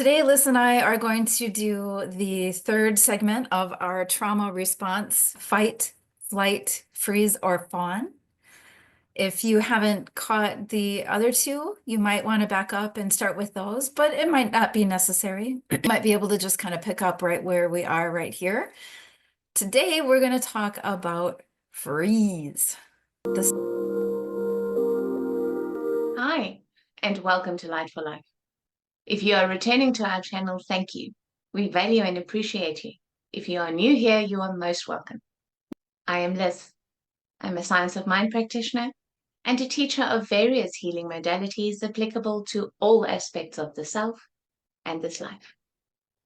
Today, Liss and I are going to do the third segment of our trauma response, fight, flight, freeze, or fawn. If you haven't caught the other two, you might want to back up and start with those, but it might not be necessary. You might be able to just kind of pick up right where we are right here. Today, we're going to talk about freeze. Hi, and welcome to Light for Life. If you are returning to our channel, thank you. We value and appreciate you. If you are new here, you are most welcome. I am Liss. I'm a science of mind practitioner and a teacher of various healing modalities applicable to all aspects of the self and this life.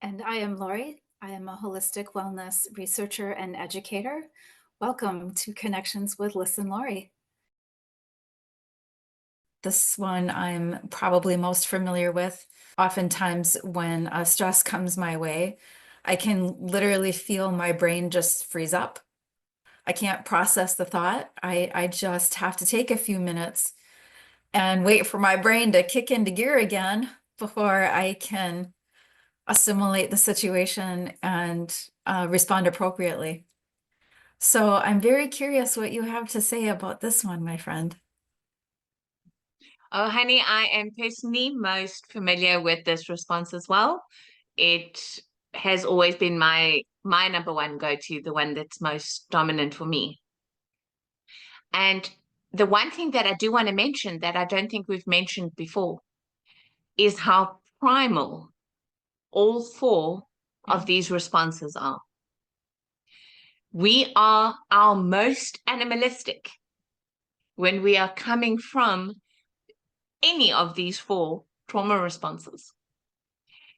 And I am Lori. I am a holistic wellness researcher and educator. Welcome to Connections with Liss and Lori. This one I'm probably most familiar with. Oftentimes when stress comes my way, I can literally feel my brain just freeze up. I can't process the thought. I just have to take a few minutes and wait for my brain to kick into gear again before I can assimilate the situation and respond appropriately. So I'm very curious what you have to say about this one, my friend. Oh, honey, I am personally most familiar with this response as well. It has always been my number one go-to, the one that's most dominant for me. And the one thing that I do want to mention that I don't think we've mentioned before is how primal all four of these responses are. We are our most animalistic when we are coming from any of these four trauma responses.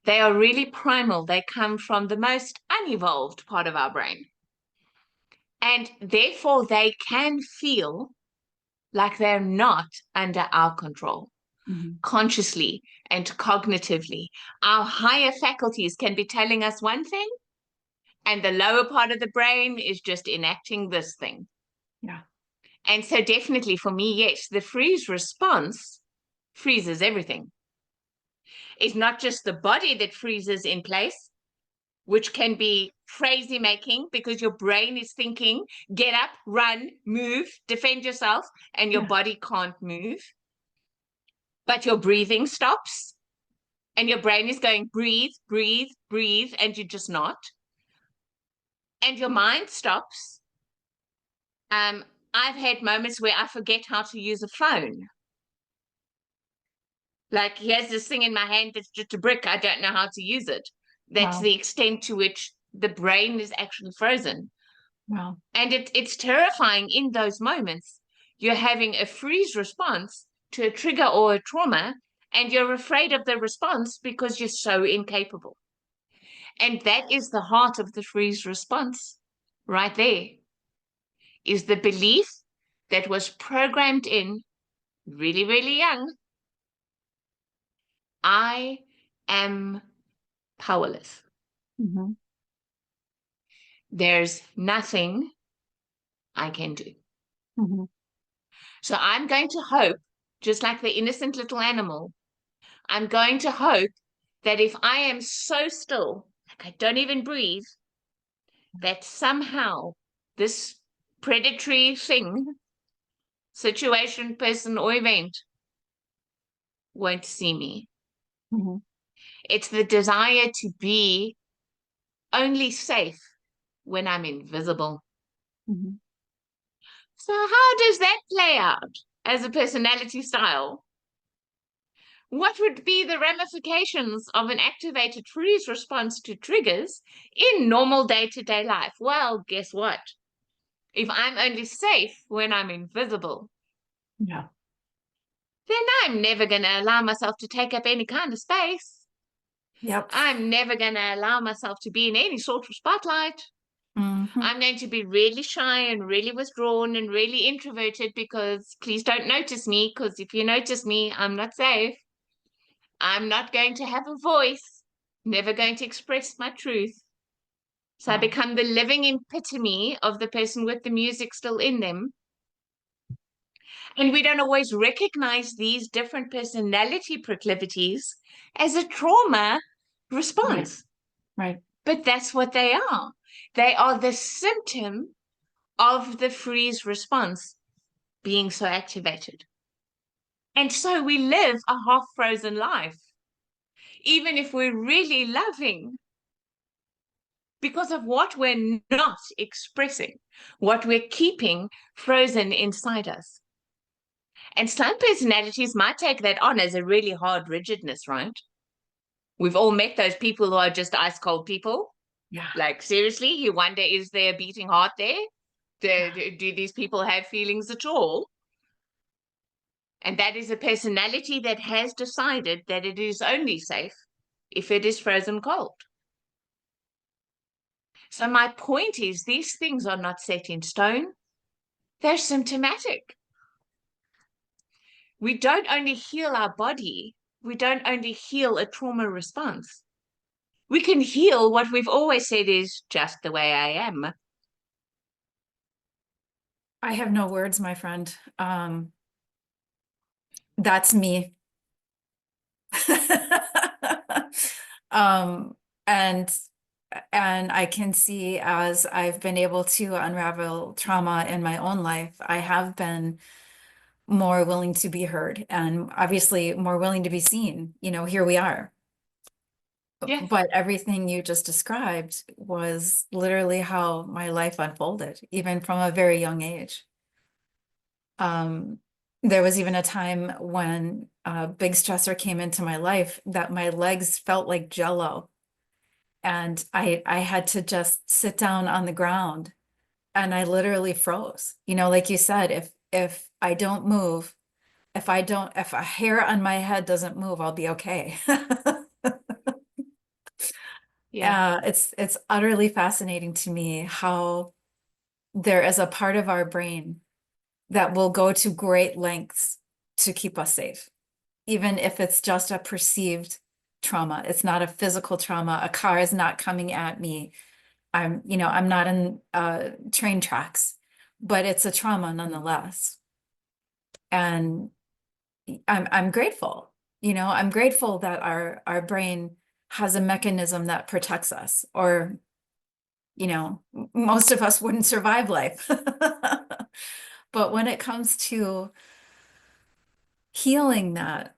They are really primal. They come from the most unevolved part of our brain. And therefore, they can feel like they're not under our control. Consciously and cognitively. Our higher faculties can be telling us one thing, and the lower part of the brain is just enacting this thing. Yeah. And so definitely for me, yes, the freeze response freezes everything. It's not just the body that freezes in place, which can be crazy making because your brain is thinking, get up, run, move, defend yourself, and your body can't move. But your breathing stops and your brain is going, breathe, breathe, breathe, and you're just not. And your mind stops. I've had moments where I forget how to use a phone. Like, here's this thing in my hand that's just a brick. I don't know how to use it. That's the extent to which the brain is actually frozen. Wow. And it's terrifying in those moments. You're having a freeze response to a trigger or a trauma, and you're afraid of the response because you're so incapable. And that is the heart of the freeze response right there, is the belief that was programmed in really, really young. I am powerless. There's nothing I can do. So I'm going to hope, just like the innocent little animal, I'm going to hope that if I am so still, like I don't even breathe, that somehow this predatory thing, situation, person, or event won't see me. It's the desire to be only safe when I'm invisible. So how does that play out as a personality style? What would be the ramifications of an activated freeze response to triggers in normal day-to-day life? Well, guess what? If I'm only safe when I'm invisible, then I'm never going to allow myself to take up any kind of space. I'm never going to allow myself to be in any sort of spotlight. I'm going to be really shy and really withdrawn and really introverted because please don't notice me, because if you notice me, I'm not safe. I'm not going to have a voice, never going to express my truth. So I become the living epitome of the person with the music still in them. And we don't always recognize these different personality proclivities as a trauma Right. response. Right. But that's what they are. They are the symptom of the freeze response being so activated. And so we live a half frozen life, even if we're really loving, because of what we're not expressing, what we're keeping frozen inside us. And some personalities might take that on as a really hard rigidness, right? We've all met those people who are just ice cold people. Yeah. Like, seriously, you wonder, is there a beating heart there? Yeah. Do these people have feelings at all? And that is a personality that has decided that it is only safe if it is frozen cold. So my point is, these things are not set in stone. They're symptomatic. We don't only heal our body, we don't only heal a trauma response. We can heal what we've always said is just the way I am. I have no words, my friend. That's me. Um, and I can see as I've been able to unravel trauma in my own life, I have been more willing to be heard and obviously more willing to be seen. You know, here we are. Yeah, But everything you just described was literally how my life unfolded, even from a very young age. Um, there was even a time when a big stressor came into my life that my legs felt like jello. And I had to just sit down on the ground and I literally froze. You know, like you said, if I don't move, if a hair on my head doesn't move, I'll be okay. yeah. It's utterly fascinating to me how there is a part of our brain that will go to great lengths to keep us safe, even if it's just a perceived trauma. It's not a physical trauma. A car is not coming at me. I'm not in train tracks, but it's a trauma nonetheless. And I'm grateful. I'm grateful that our brain has a mechanism that protects us, or most of us wouldn't survive life. But when it comes to healing that,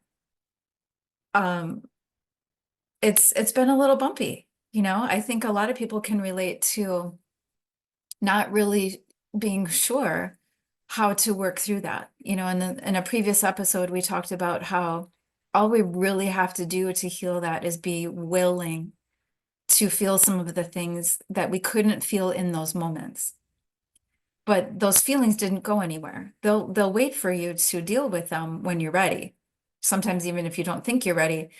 um, it's been a little bumpy. I think a lot of people can relate to not really being sure how to work through that. In a previous episode, we talked about how all we really have to do to heal that is be willing to feel some of the things that we couldn't feel in those moments. But those feelings didn't go anywhere. They'll wait for you to deal with them when you're ready. Sometimes even if you don't think you're ready,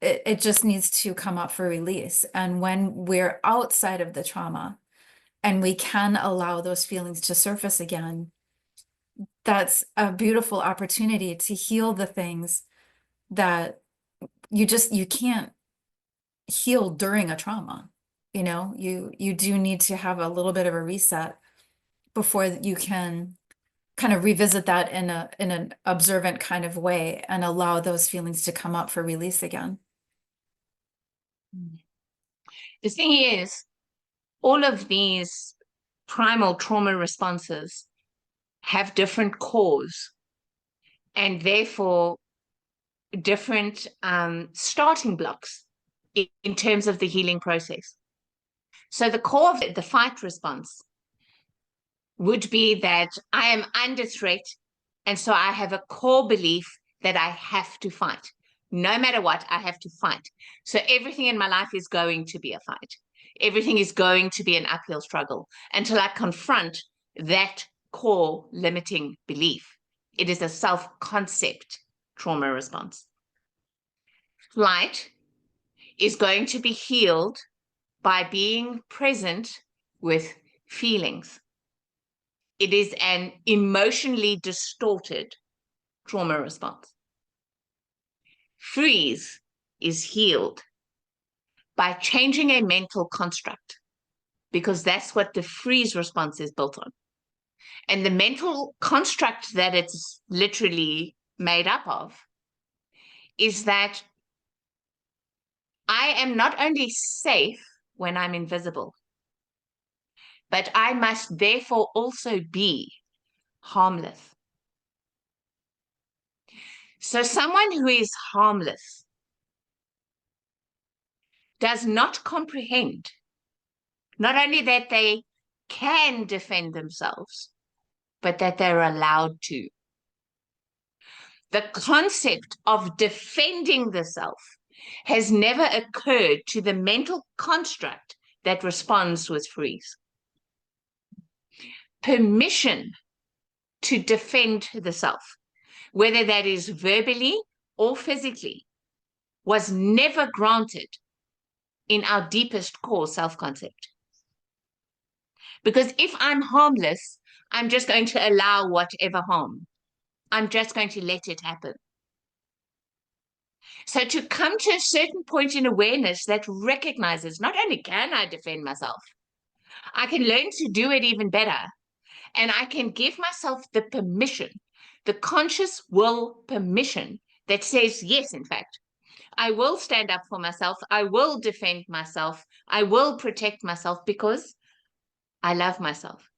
it just needs to come up for release. And when we're outside of the trauma and we can allow those feelings to surface again, that's a beautiful opportunity to heal the things that you can't heal during a trauma. You do need to have a little bit of a reset before you can kind of revisit that in an observant kind of way and allow those feelings to come up for release again. The thing is, all of these primal trauma responses have different cores and therefore different starting blocks in terms of the healing process. So the core of the fight response would be that I am under threat, and so I have a core belief that I have to fight. No matter what, I have to fight. So everything in my life is going to be a fight. Everything is going to be an uphill struggle until I confront that core limiting belief. It is a self-concept trauma response. Flight is going to be healed by being present with feelings. It is an emotionally distorted trauma response. Freeze is healed by changing a mental construct, because that's what the freeze response is built on. And the mental construct that it's literally made up of is that I I am not only safe when I'm invisible, but I must therefore also be harmless. So someone who is harmless does not comprehend not only that they can defend themselves, but that they're allowed to. The concept of defending the self has never occurred to the mental construct that responds with freeze. Permission to defend the self, whether that is verbally or physically, was never granted in our deepest core self-concept. Because if I'm harmless, I'm just going to allow whatever harm. I'm just going to let it happen. So to come to a certain point in awareness that recognizes not only can I defend myself, I can learn to do it even better. And I can give myself the permission, the conscious will permission that says, yes, in fact, I will stand up for myself. I will defend myself. I will protect myself because I love myself.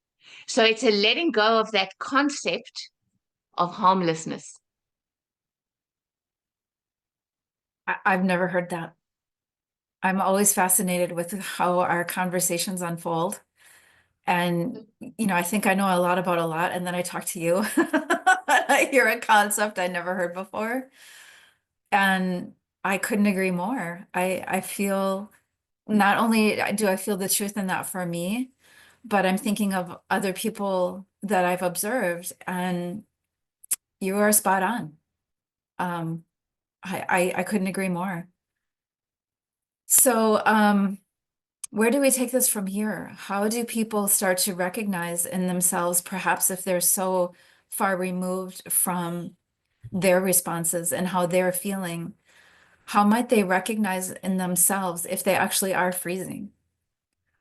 So it's a letting go of that concept of harmlessness. I've never heard that. I'm always fascinated with how our conversations unfold. And, I think I know a lot about a lot, and then I talk to you. I hear a concept I never heard before. And I couldn't agree more. I feel not only do I feel the truth in that for me, but I'm thinking of other people that I've observed, and you are spot on. Um, I couldn't agree more. So, where do we take this from here? How do people start to recognize in themselves, perhaps if they're so far removed from their responses and how they're feeling, how might they recognize in themselves if they actually are freezing,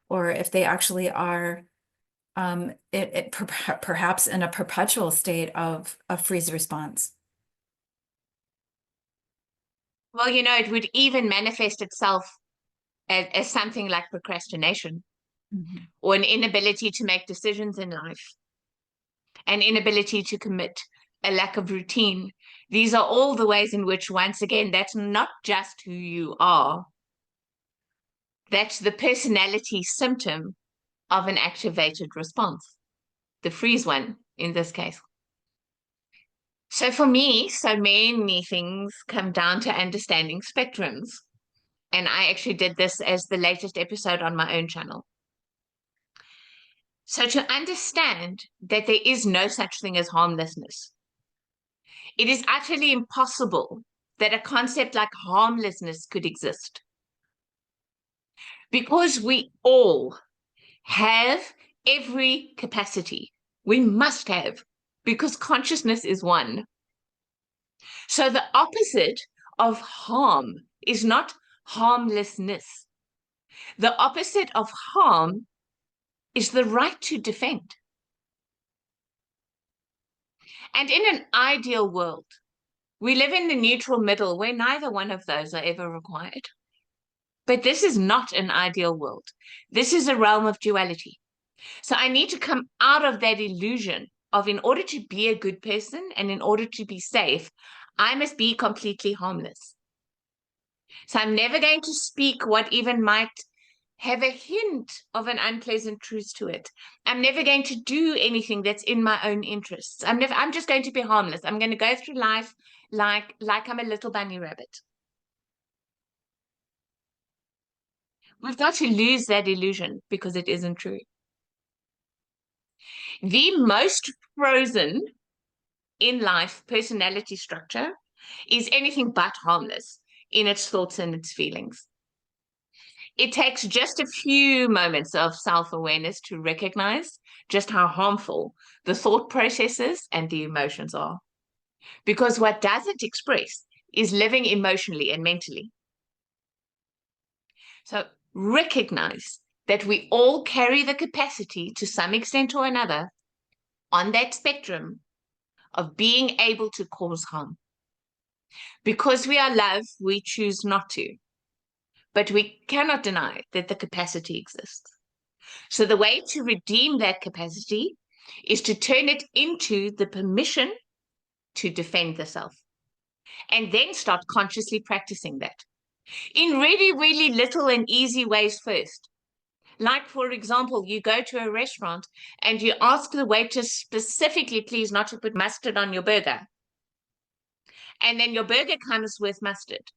or if they actually are perhaps in a perpetual state of a freeze response? Well, it would even manifest itself as something like procrastination Mhm. or an inability to make decisions in life, an inability to commit, a lack of routine. These are all the ways in which, once again, that's not just who you are. That's the personality symptom of an activated response, the freeze one in this case. So for me, so many things come down to understanding spectrums. And I actually did this as the latest episode on my own channel. So to understand that there is no such thing as harmlessness, it is utterly impossible that a concept like harmlessness could exist. Because we all have every capacity. We must have, because consciousness is one. So the opposite of harm is not harmlessness. The opposite of harm is the right to defend. And in an ideal world, we live in the neutral middle where neither one of those are ever required. But this is not an ideal world. This is a realm of duality. So I need to come out of that illusion of, in order to be a good person and in order to be safe, I must be completely harmless. So I'm never going to speak what even might have a hint of an unpleasant truth to it. I'm never going to do anything that's in my own interests. I'm just going to be harmless. I'm going to go through life like I'm a little bunny rabbit. We've got to lose that illusion because it isn't true. The most frozen in life personality structure is anything but harmless in its thoughts and its feelings. It takes just a few moments of self-awareness to recognize just how harmful the thought processes and the emotions are. Because what doesn't express is living emotionally and mentally. So recognize that we all carry the capacity to some extent or another on that spectrum of being able to cause harm. Because we are love, we choose not to. but we cannot deny that the capacity exists. So the way to redeem that capacity is to turn it into the permission to defend the self, and then start consciously practicing that in really, really little and easy ways first. Like, for example, you go to a restaurant and you ask the waiter specifically, please, not to put mustard on your burger. And then your burger comes with mustard.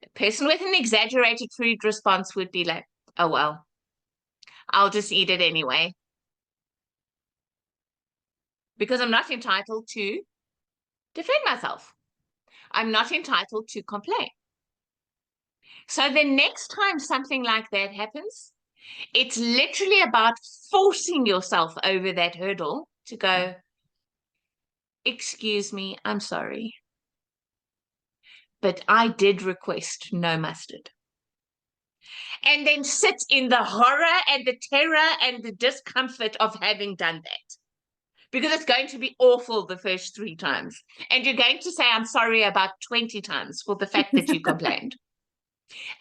A person with an exaggerated food response would be like, oh, well, I'll just eat it anyway. Because I'm not entitled to defend myself. I'm not entitled to complain. So the next time something like that happens, it's literally about forcing yourself over that hurdle to go, excuse me, I'm sorry, but I did request no mustard. And then sit in the horror and the terror and the discomfort of having done that. Because it's going to be awful the first 3 times. And you're going to say, I'm sorry about 20 times for the fact that you complained.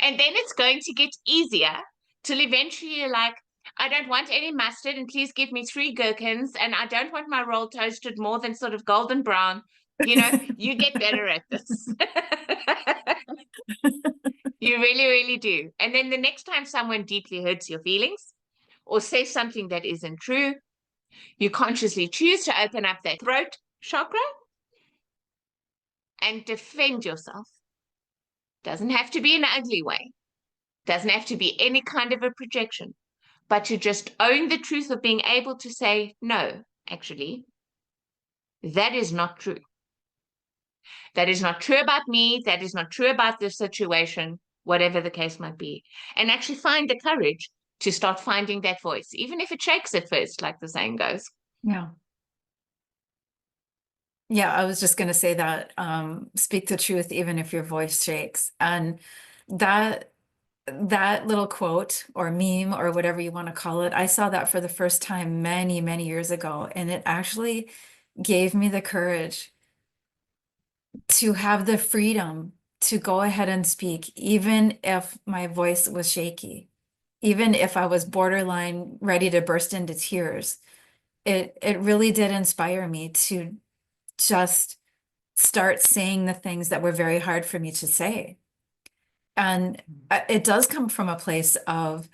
And then it's going to get easier till eventually you're like, I don't want any mustard and please give me 3 gherkins and I don't want my roll toasted more than sort of golden brown. You know, you get better at this. You really, really do. And then the next time someone deeply hurts your feelings or says something that isn't true, you consciously choose to open up that throat chakra and defend yourself. Doesn't have to be in an ugly way. Doesn't have to be any kind of a projection, but to just own the truth of being able to say, no, actually, that is not true. That is not true about me. That is not true about this situation, whatever the case might be. And actually find the courage to start finding that voice, even if it shakes at first, like the saying goes. Yeah. Yeah, I was just going to say that, speak the truth even if your voice shakes. And that that little quote or meme or whatever you want to call it, I saw that for the first time many, many years ago, and it actually gave me the courage to have the freedom to go ahead and speak, even if my voice was shaky, even if I was borderline ready to burst into tears. It really did inspire me to just start saying the things that were very hard for me to say. And it does come from a place of,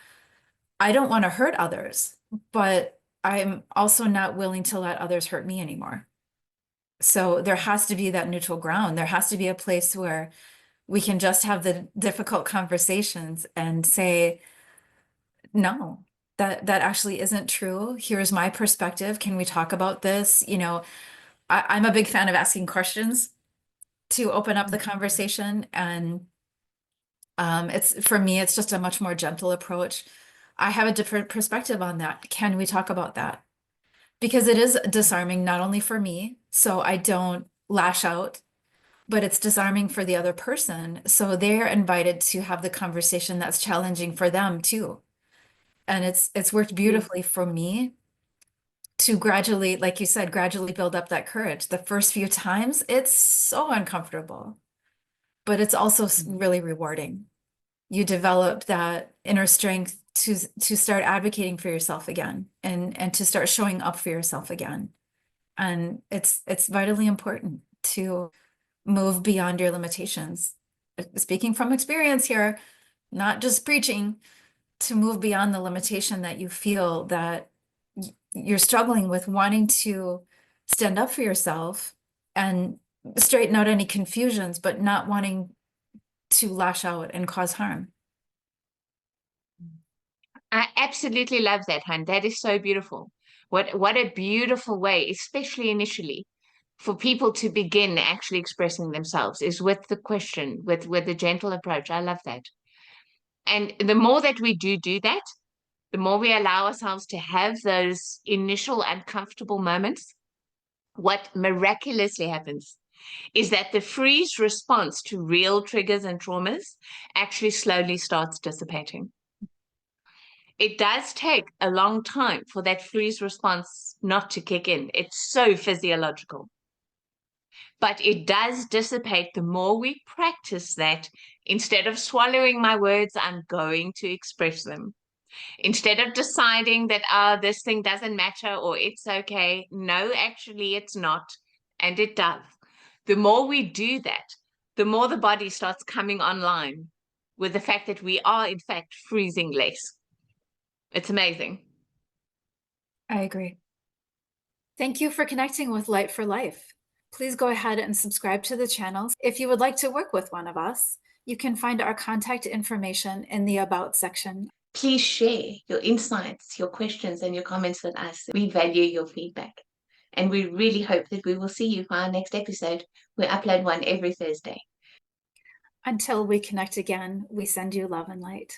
I don't want to hurt others, but I'm also not willing to let others hurt me anymore. So there has to be that neutral ground. There has to be a place where we can just have the difficult conversations and say, no, that actually isn't true. Here's my perspective. Can we talk about this? You know, I'm a big fan of asking questions to open up the conversation. And it's, for me, it's just a much more gentle approach. I have a different perspective on that. Can we talk about that? Because it is disarming, not only for me, so I don't lash out, but it's disarming for the other person. So they're invited to have the conversation that's challenging for them too. And it's worked beautifully for me to gradually, like you said, gradually build up that courage. The first few times, it's so uncomfortable, but it's also really rewarding. You develop that inner strength to start advocating for yourself again and to start showing up for yourself again. And it's vitally important to move beyond your limitations. Speaking from experience here, not just preaching, to move beyond the limitation that you feel that you're struggling with, wanting to stand up for yourself and straighten out any confusions, but not wanting to lash out and cause harm. I absolutely love that, hun. That is so beautiful. What a beautiful way, especially initially, for people to begin actually expressing themselves is with the question, with the gentle approach. I love that. And the more that we do that, the more we allow ourselves to have those initial uncomfortable moments, what miraculously happens is that the freeze response to real triggers and traumas actually slowly starts dissipating. It does take a long time for that freeze response not to kick in. It's so physiological. But it does dissipate the more we practice that. Instead of swallowing my words, I'm going to express them. Instead of deciding that, this thing doesn't matter or it's okay. No, actually, it's not. And it does. The more we do that, the more the body starts coming online with the fact that we are, in fact, freezing less. It's amazing. I agree. Thank you for connecting with Light for Life. Please go ahead and subscribe to the channel. If you would like to work with one of us, you can find our contact information in the About section. Please share your insights, your questions, and your comments with us. We value your feedback. And we really hope that we will see you for our next episode. We upload one every Thursday. Until we connect again, we send you love and light.